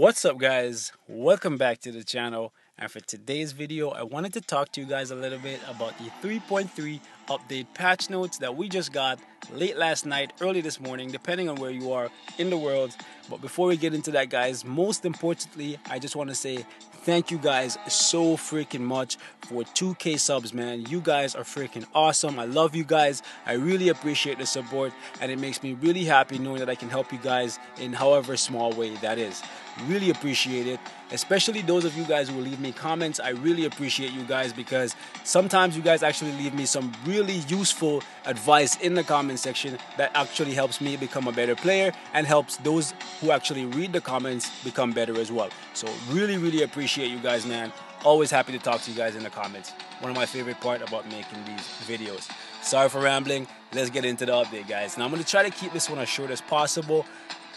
What's up, guys? Welcome back to the channel, and for today's video I wanted to talk to you guys a little bit about the 3.3 update patch notes that we just got late last night, early this morning, depending on where you are in the world. But before we get into that, guys, most importantly, I just want to say thank you guys so freaking much for 2K subs, man. You guys are freaking awesome. I love you guys. I really appreciate the support, and it makes me really happy knowing that I can help you guys in however small way that is. Really appreciate it, especially those of you guys who will leave me comments. I really appreciate you guys because sometimes you guys actually leave me some really useful advice in the comment section that actually helps me become a better player and helps those who actually read the comments become better as well. So really appreciate you guys, man. Always happy to talk to you guys in the comments. One of my favorite part about making these videos. Sorry for rambling. Let's get into the update, guys. Now I'm going to try to keep this one as short as possible.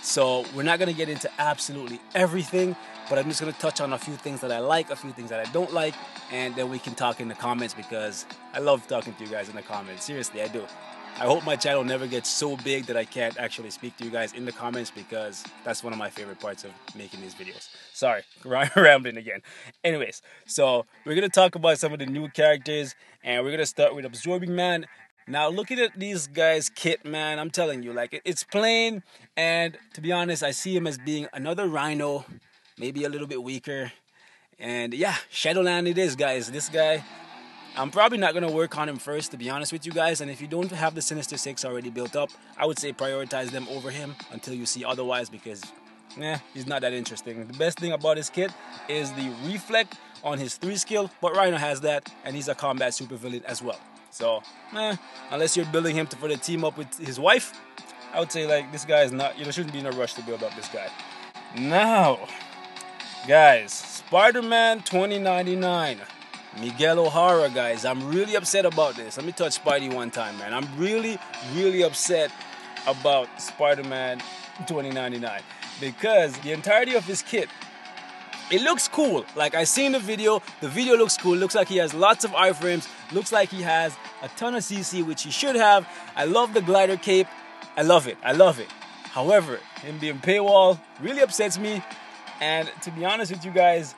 So we're not going to get into absolutely everything, but I'm just going to touch on a few things that I like, a few things that I don't like, and then we can talk in the comments because I love talking to you guys in the comments. Seriously, I do. I hope my channel never gets so big that I can't actually speak to you guys in the comments because that's one of my favorite parts of making these videos. Sorry, rambling again. Anyways, so we're going to talk about some of the new characters, and we're going to start with Absorbing Man. Now, looking at these guys' kit, man, I'm telling you, like, it's plain, and to be honest, I see him as being another Rhino, maybe a little bit weaker, and yeah, Shadowland it is, guys. This guy, I'm probably not going to work on him first, to be honest with you guys, and if you don't have the Sinister Six already built up, I would say prioritize them over him until you see otherwise because, he's not that interesting. The best thing about his kit is the Reflect on his 3 skill, but Rhino has that, and he's a combat supervillain as well. So, unless you're building him for the team up with his wife, I would say, like, this guy is not, shouldn't be in a rush to build up this guy. Now, guys, Spider-Man 2099, Miguel O'Hara, guys. I'm really upset about this. Let me touch Spidey one time, man. I'm really upset about Spider-Man 2099 because the entirety of his kit, it looks cool. Like, I seen the video looks cool. Looks like he has lots of iframes. Looks like he has a ton of CC, which he should have. I love the glider cape. I love it. However, him being paywall really upsets me. And to be honest with you guys,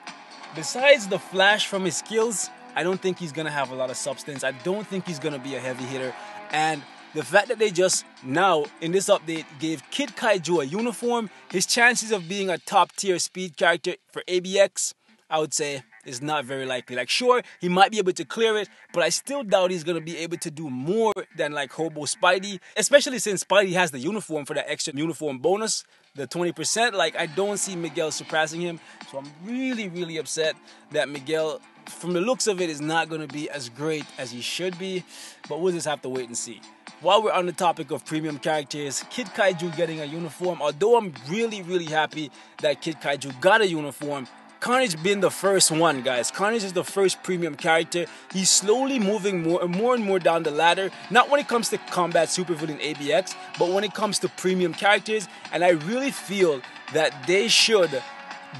besides the flash from his skills, I don't think he's going to have a lot of substance. I don't think he's going to be a heavy hitter. And the fact that they just now, in this update, gave Kid Kaiju a uniform, his chances of being a top-tier speed character for ABX, I would say, is not very likely. Like, sure, he might be able to clear it, but I still doubt he's going to be able to do more than, like, Hobo Spidey, especially since Spidey has the uniform for that extra uniform bonus, the 20%. Like, I don't see Miguel surpassing him, so I'm really upset that Miguel, from the looks of it, is not going to be as great as he should be, but we'll just have to wait and see. While we're on the topic of premium characters, Kid Kaiju getting a uniform, although I'm really happy that Kid Kaiju got a uniform, Carnage been the first one, guys. Carnage is the first premium character. He's slowly moving more and more down the ladder, not when it comes to combat supervillain ABX, but when it comes to premium characters, and I really feel that they should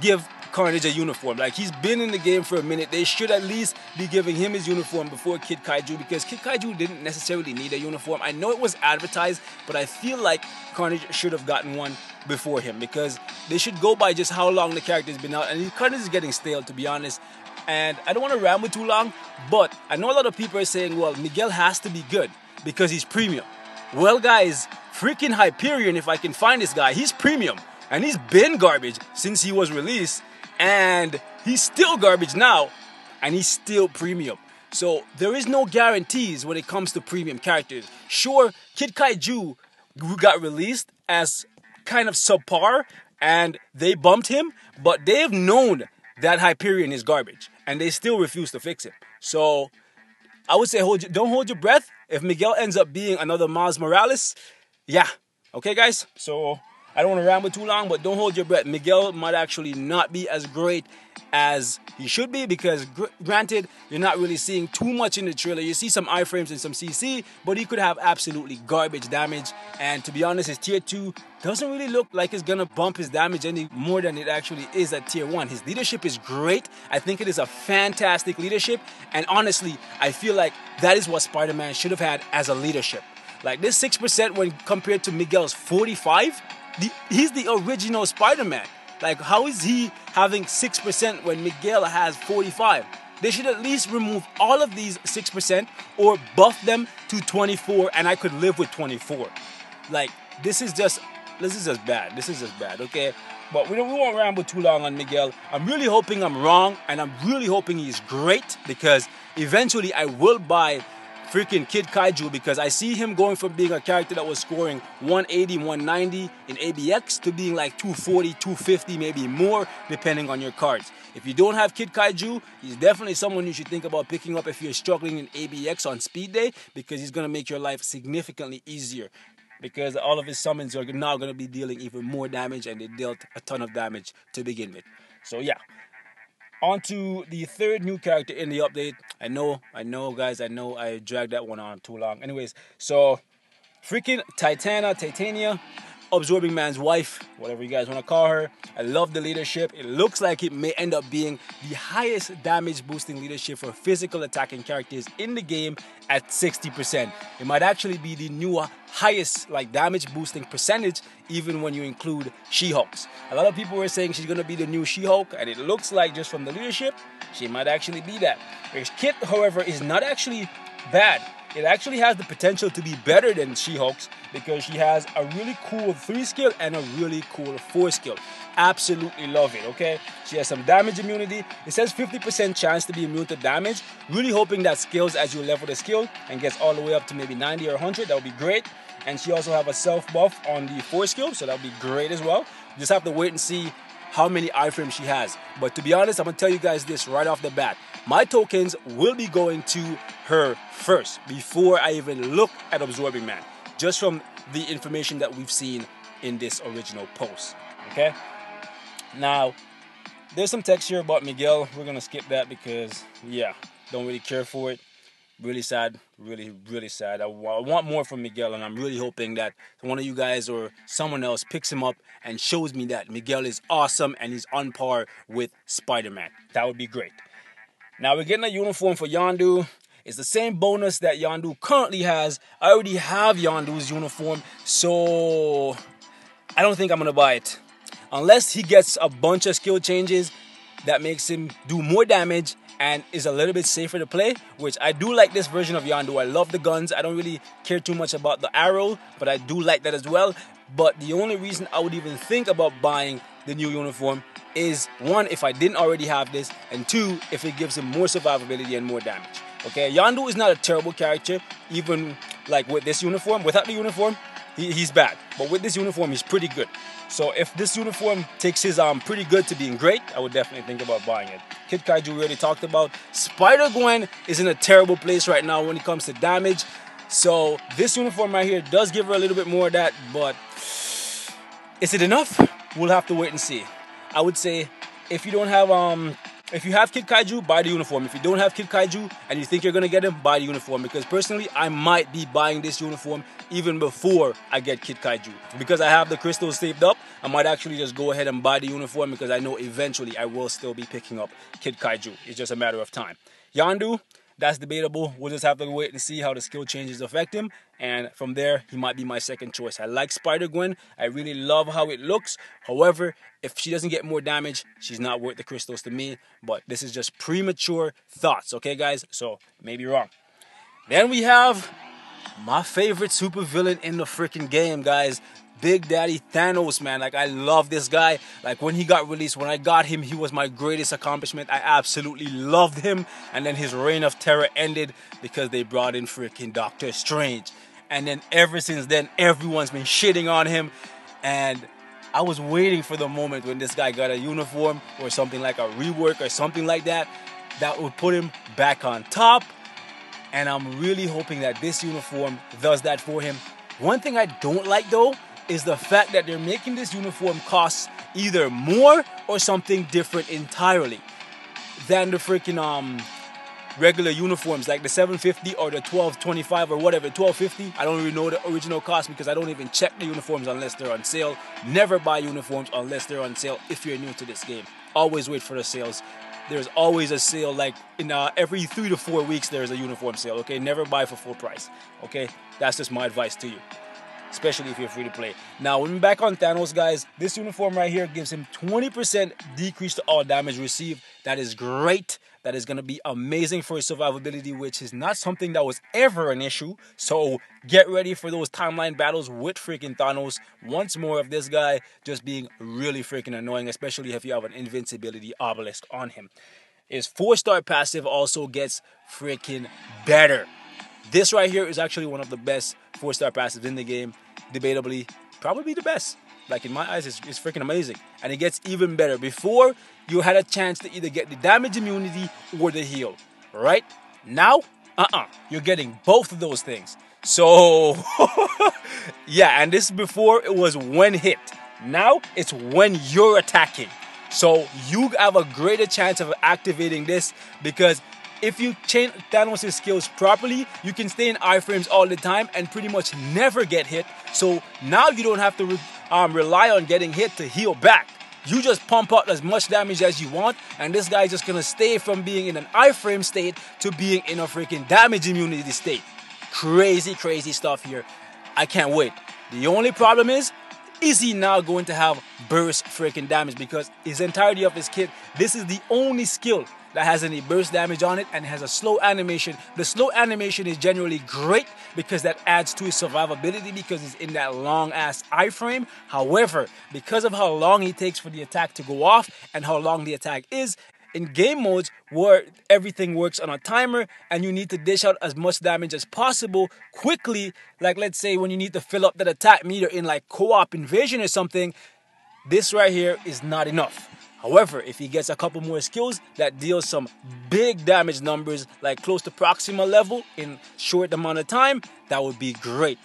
give Carnage a uniform. Like, he's been in the game for a minute. They should at least be giving him his uniform before Kid Kaiju because Kid Kaiju didn't necessarily need a uniform. I know it was advertised, but I feel like Carnage should have gotten one before him because they should go by just how long the character's been out, and Carnage is getting stale, to be honest. And I don't want to ramble too long, but I know a lot of people are saying, well, Miguel has to be good because he's premium. Well, guys, freaking Hyperion, if I can find this guy, he's premium, and he's been garbage since he was released. And he's still garbage now, and he's still premium. So there is no guarantees when it comes to premium characters. Sure, Kid Kaiju got released as kind of subpar, and they bumped him, but they've known that Hyperion is garbage, and they still refuse to fix him. So I would say don't hold your breath. If Miguel ends up being another Miles Morales, yeah. Okay, guys? So I don't want to ramble too long, but don't hold your breath. Miguel might actually not be as great as he should be because, granted, you're not really seeing too much in the trailer. You see some iframes and some CC, but he could have absolutely garbage damage. And to be honest, his tier 2 doesn't really look like it's going to bump his damage any more than it actually is at tier 1. His leadership is great. I think it is a fantastic leadership. And honestly, I feel like that is what Spider-Man should have had as a leadership. Like, this 6% when compared to Miguel's 45%, he's the original Spider-Man. Like, how is he having 6% when Miguel has 45? They should at least remove all of these 6% or buff them to 24, and I could live with 24. Like, this is just bad. This is just bad, okay? But we won't ramble too long on Miguel. I'm really hoping I'm wrong, and I'm really hoping he's great, because eventually I will buy freaking Kid Kaiju, because I see him going from being a character that was scoring 180, 190 in ABX to being like 240, 250, maybe more, depending on your cards. If you don't have Kid Kaiju, he's definitely someone you should think about picking up if you're struggling in ABX on speed day, because he's going to make your life significantly easier, because all of his summons are now going to be dealing even more damage, and they dealt a ton of damage to begin with. So yeah. On to the third new character in the update. I know, guys, I know I dragged that one on too long. Anyways, so freaking Titania, Absorbing Man's wife, whatever you guys want to call her. I love the leadership. It looks like it may end up being the highest damage boosting leadership for physical attacking characters in the game at 60%. It might actually be the new highest like damage boosting percentage, even when you include She-Hulks. A lot of people were saying she's going to be the new She-Hulk, and it looks like just from the leadership, she might actually be that. Her kit, however, is not actually bad. It actually has the potential to be better than She-Hulk's, because she has a really cool 3 skill and a really cool 4 skill. Absolutely love it, okay? She has some damage immunity. It says 50% chance to be immune to damage. Really hoping that scales as you level the skill and gets all the way up to maybe 90 or 100. That would be great. And she also have a self buff on the 4 skill, so that would be great as well. Just have to wait and see how many iframes she has. But to be honest, I'm going to tell you guys this right off the bat. My tokens will be going to her first before I even look at Absorbing Man, just from the information that we've seen in this original post, okay? Now, there's some text here about Miguel. We're going to skip that because, yeah, don't really care for it. Really sad, really sad. I want more from Miguel, and I'm really hoping that one of you guys or someone else picks him up and shows me that Miguel is awesome and he's on par with Spider-Man. That would be great. Now we're getting a uniform for Yondu. It's the same bonus that Yondu currently has. I already have Yondu's uniform, so I don't think I'm going to buy it. Unless he gets a bunch of skill changes that makes him do more damage and is a little bit safer to play, which I do like this version of Yondu. I love the guns. I don't really care too much about the arrow, but I do like that as well. But the only reason I would even think about buying the new uniform is, one, if I didn't already have this, and two, if it gives him more survivability and more damage. Okay, Yondu is not a terrible character, even like with this uniform. Without the uniform, he's bad. But with this uniform, he's pretty good. So if this uniform takes his pretty good to being great, I would definitely think about buying it. Kid Kaiju we already talked about. Spider-Gwen is in a terrible place right now when it comes to damage. So this uniform right here does give her a little bit more of that, but is it enough? We'll have to wait and see. I would say if you don't have if you have Kid Kaiju, buy the uniform. If you don't have Kid Kaiju and you think you're gonna get him, buy the uniform. Because personally, I might be buying this uniform even before I get Kid Kaiju. Because I have the crystals saved up, I might actually just go ahead and buy the uniform, because I know eventually I will still be picking up Kid Kaiju. It's just a matter of time. Yondu, that's debatable. We'll just have to wait and see how the skill changes affect him. And from there, he might be my second choice. I like Spider-Gwen. I really love how it looks. However, if she doesn't get more damage, she's not worth the crystals to me. But this is just premature thoughts, okay, guys? So, maybe wrong. Then we have my favorite supervillain in the freaking game, guys. Big Daddy Thanos, man. Like, I love this guy. Like, when he got released, when I got him, he was my greatest accomplishment. I absolutely loved him. And then his reign of terror ended because they brought in freaking Doctor Strange. And then ever since then, everyone's been shitting on him. And I was waiting for the moment when this guy got a uniform or something like a rework or something like that that would put him back on top. And I'm really hoping that this uniform does that for him. One thing I don't like, though, is the fact that they're making this uniform cost either more or something different entirely than the freaking regular uniforms, like the 750 or the 1225 or whatever, 1250. I don't really know the original cost because I don't even check the uniforms unless they're on sale. Never buy uniforms unless they're on sale if you're new to this game. Always wait for the sales. There's always a sale, like in every 3 to 4 weeks there's a uniform sale, okay? Never buy for full price, okay? That's just my advice to you. especially if you're free to play. Now, when we're back on Thanos, guys, this uniform right here gives him 20% decrease to all damage received. That is great. That is going to be amazing for his survivability, which is not something that was ever an issue. So get ready for those timeline battles with freaking Thanos. Once more of this guy just being really freaking annoying, especially if you have an invincibility obelisk on him. His 4-star passive also gets freaking better. This right here is actually one of the best 4-star passives in the game. Debatably, probably the best. Like, in my eyes, it's freaking amazing. And it gets even better. Before, you had a chance to either get the damage immunity or the heal. Right? Now, you're getting both of those things. So, yeah, and this before, it was when hit. Now, it's when you're attacking. So, you have a greater chance of activating this, because if you chain Thanos' skills properly, you can stay in iframes all the time and pretty much never get hit. So now you don't have to rely on getting hit to heal back. You just pump out as much damage as you want, and this guy's just going to stay from being in an iframe state to being in a freaking damage immunity state. Crazy, crazy stuff here. I can't wait. The only problem is he now going to have burst freaking damage? Because his entirety of his kit, this is the only skill that has any burst damage on it and has a slow animation. The slow animation is generally great because that adds to his survivability because he's in that long ass iframe. However, because of how long it takes for the attack to go off and how long the attack is, in game modes where everything works on a timer and you need to dish out as much damage as possible quickly, like let's say when you need to fill up that attack meter in like co-op invasion or something, this right here is not enough. However, if he gets a couple more skills that deals some big damage numbers, like close to proximal level in short amount of time, that would be great.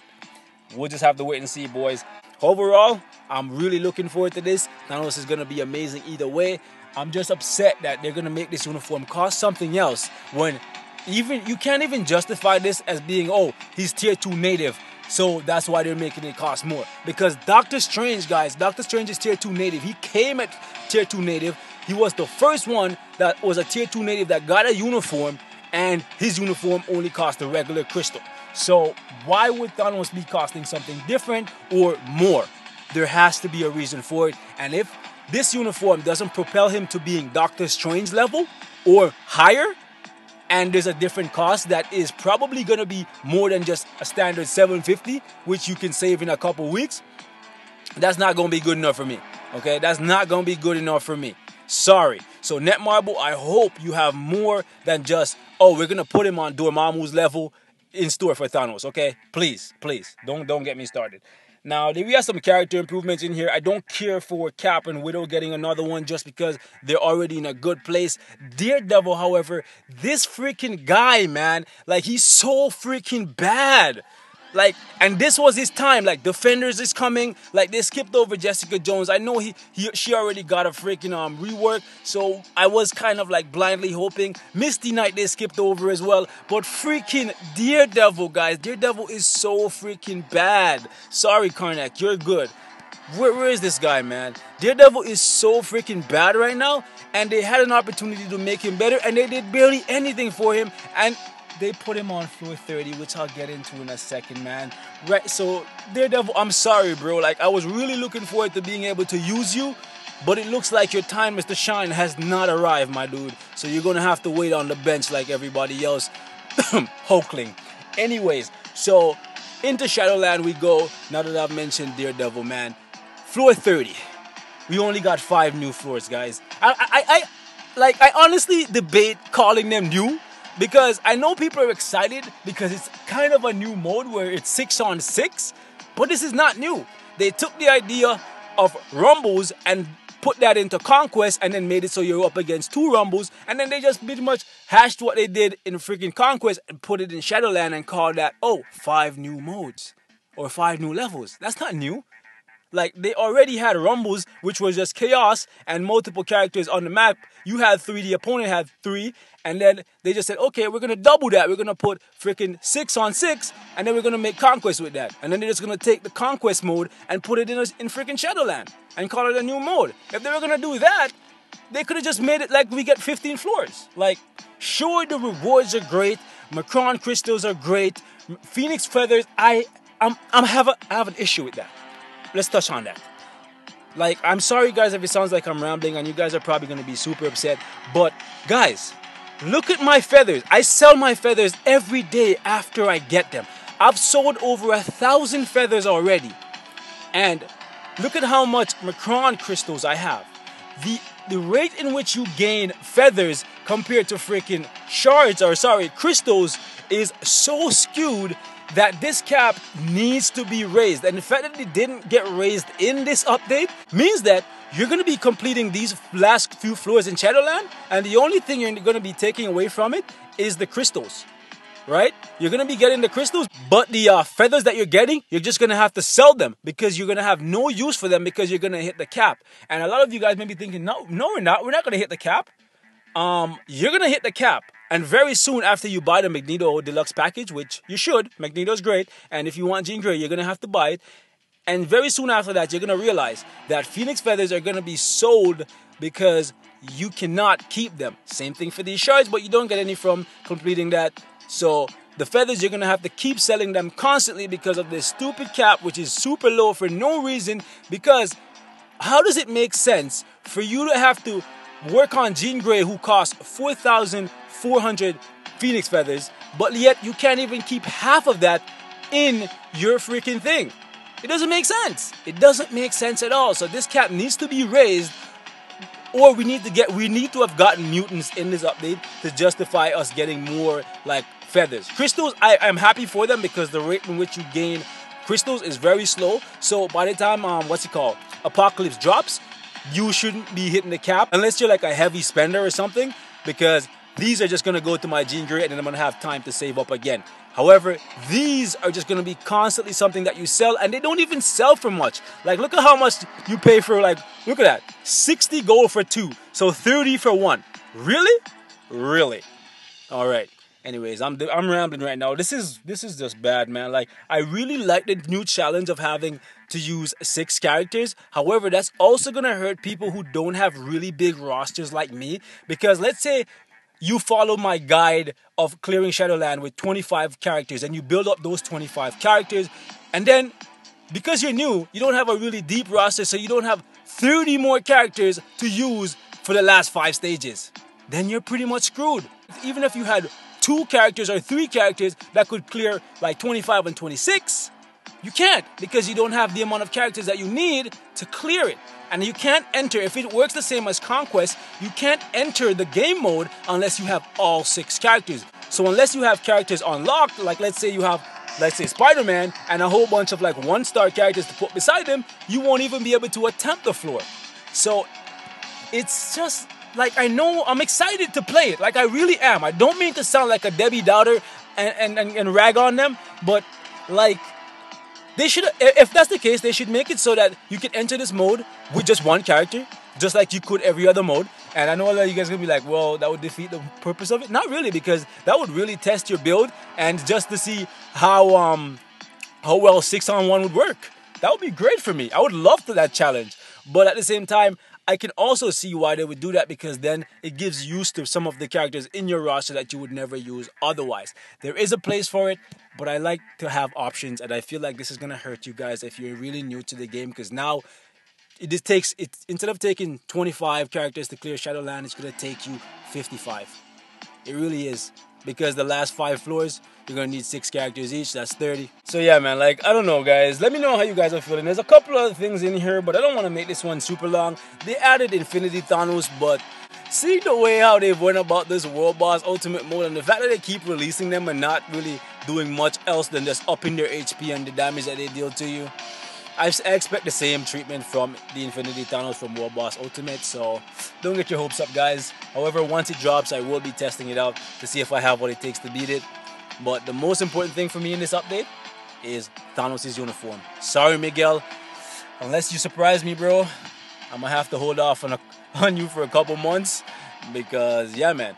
We'll just have to wait and see, boys. Overall, I'm really looking forward to this. Thanos is going to be amazing either way. I'm just upset that they're going to make this uniform cost something else when even you can't even justify this as being, oh, he's tier 2 native. So that's why they're making it cost more. Because Doctor Strange, guys, Doctor Strange is tier 2 native. He came at tier 2 native. He was the first one that was a tier 2 native that got a uniform, and his uniform only cost a regular crystal. So why would Thanos be costing something different or more? There has to be a reason for it. And if this uniform doesn't propel him to being Doctor Strange level or higher, and there's a different cost that is probably going to be more than just a standard $750, which you can save in a couple weeks, that's not going to be good enough for me. Okay, that's not going to be good enough for me. Sorry. So Netmarble, I hope you have more than just, oh, we're going to put him on Dormammu's level in store for Thanos. Okay, please, please, don't get me started. Now, we have some character improvements in here. I don't care for Cap and Widow getting another one just because they're already in a good place. Daredevil, however, this freaking guy, man, like, he's so freaking bad. Like, and this was his time. Like, Defenders is coming. Like, they skipped over Jessica Jones. I know she already got a freaking rework, so I was kind of like blindly hoping. Misty Knight they skipped over as well. But freaking Daredevil, guys, Daredevil is so freaking bad. Sorry, Karnak, you're good. Where is this guy, man? Daredevil is so freaking bad right now, and they had an opportunity to make him better, and they did barely anything for him, and they put him on floor 30, which I'll get into in a second, man. Right, so Daredevil, I'm sorry, bro. Like, I was really looking forward to being able to use you, but it looks like your time, Mr. Shine, has not arrived, my dude. So you're gonna have to wait on the bench like everybody else. Hulkling. Anyways, so into Shadowland we go. Now that I've mentioned Daredevil, man. Floor 30. We only got 5 new floors, guys. I honestly debate calling them new, because I know people are excited because it's kind of a new mode where it's 6 on 6, but this is not new. They took the idea of Rumbles and put that into Conquest and then made it so you're up against 2 Rumbles, and then they just pretty much hashed what they did in freaking Conquest and put it in Shadowland and called that, oh, 5 new modes or 5 new levels. That's not new. Like, they already had Rumbles, which was just chaos and multiple characters on the map. You had 3, the opponent had 3, and then they just said, okay, we're going to double that. We're going to put freaking 6 on 6, and then we're going to make Conquest with that. And then they're just going to take the Conquest mode and put it in freaking Shadowland and call it a new mode. If they were going to do that, they could have just made it like we get 15 floors. Like, sure, the rewards are great. Macron crystals are great. Phoenix feathers, I I have an issue with that. Let's touch on that. Like, I'm sorry guys if it sounds like I'm rambling and you guys are probably going to be super upset, but guys, look at my feathers. I sell my feathers every day after I get them. I've sold over 1,000 feathers already. And look at how much Macron crystals I have. The rate in which you gain feathers compared to freaking shards, or sorry, crystals, is so skewed that this cap needs to be raised. And the fact that it didn't get raised in this update means that you're going to be completing these last few floors in Shadowland, and the only thing you're going to be taking away from it is the crystals, right? You're going to be getting the crystals, but the feathers that you're getting, you're just going to have to sell them because you're going to have no use for them because you're going to hit the cap. And a lot of you guys may be thinking, no, we're not going to hit the cap. You're going to hit the cap. And very soon after you buy the Magneto Deluxe package, which you should, Magneto's great, and if you want Jean Grey, you're going to have to buy it. And very soon after that, you're going to realize that Phoenix feathers are going to be sold because you cannot keep them. Same thing for these shards, but you don't get any from completing that. So the feathers, you're going to have to keep selling them constantly because of this stupid cap, which is super low for no reason. Because how does it make sense for you to have to work on Jean Grey, who costs 4,400 Phoenix feathers, but yet you can't even keep half of that in your freaking thing? It doesn't make sense. It doesn't make sense at all. So this cap needs to be raised, or we need to have gotten mutants in this update to justify us getting more like feathers. Crystals, I'm happy for them because the rate in which you gain crystals is very slow. So by the time Apocalypse drops, you shouldn't be hitting the cap unless you're like a heavy spender or something, because these are just going to go to my Jean Grey and then I'm going to have time to save up again. However, these are just going to be constantly something that you sell, and they don't even sell for much. Like, look at how much you pay for, like, look at that. 60 gold for 2, so 30 for 1. Really? Really? All right. Anyways, I'm rambling right now. This is just bad, man. Like, I really like the new challenge of having to use 6 characters. However, that's also going to hurt people who don't have really big rosters like me, because let's say you follow my guide of clearing Shadowland with 25 characters and you build up those 25 characters, and then because you're new, you don't have a really deep roster, so you don't have 30 more characters to use for the last 5 stages. Then you're pretty much screwed. Even if you had 2 characters or 3 characters that could clear like 25 and 26, you can't, because you don't have the amount of characters that you need to clear it. And you can't enter, if it works the same as Conquest, you can't enter the game mode unless you have all 6 characters. So unless you have characters unlocked, like let's say you have, let's say Spider-Man and a whole bunch of like 1-star characters to put beside him, you won't even be able to attempt the floor. So it's just like, I know I'm excited to play it. Like, I really am. I don't mean to sound like a Debbie Downer and rag on them, but like, they should, if that's the case, they should make it so that you can enter this mode with just 1 character, just like you could every other mode. And I know a lot of you guys are going to be like, well, that would defeat the purpose of it. Not really, because that would really test your build and just to see how well 6-on-1 would work. That would be great for me. I would love that challenge. But at the same time, I can also see why they would do that, because then it gives use to some of the characters in your roster that you would never use otherwise. There is a place for it, but I like to have options, and I feel like this is going to hurt you guys if you're really new to the game, because now instead of taking 25 characters to clear Shadowland, it's going to take you 55. It really is. Because the last 5 floors, you're going to need 6 characters each. That's 30. So yeah, man, like, I don't know, guys. Let me know how you guys are feeling. There's a couple other things in here, but I don't want to make this one super long. They added Infinity Thanos, but see the way how they went about this World Boss Ultimate Mode, and the fact that they keep releasing them and not really doing much else than just upping their HP and the damage that they deal to you. I expect the same treatment from the Infinity Thanos from World Boss Ultimate, so don't get your hopes up, guys. However, once it drops, I will be testing it out to see if I have what it takes to beat it. But the most important thing for me in this update is Thanos' uniform. Sorry, Miguel. Unless you surprise me, bro, I'm going to have to hold off on you for a couple months, because, yeah, man.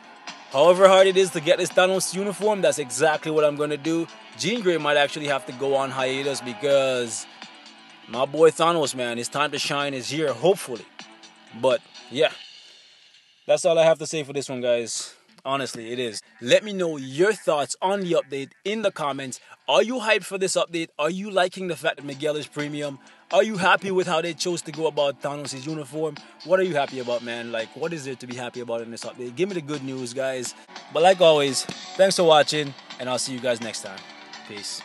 However hard it is to get this Thanos uniform, that's exactly what I'm going to do. Jean Grey might actually have to go on hiatus, because my boy Thanos, man, his time to shine is here, hopefully. But, yeah. That's all I have to say for this one, guys. Honestly, it is. Let me know your thoughts on the update in the comments. Are you hyped for this update? Are you liking the fact that Miguel is premium? Are you happy with how they chose to go about Thanos' uniform? What are you happy about, man? Like, what is there to be happy about in this update? Give me the good news, guys. But like always, thanks for watching, and I'll see you guys next time. Peace.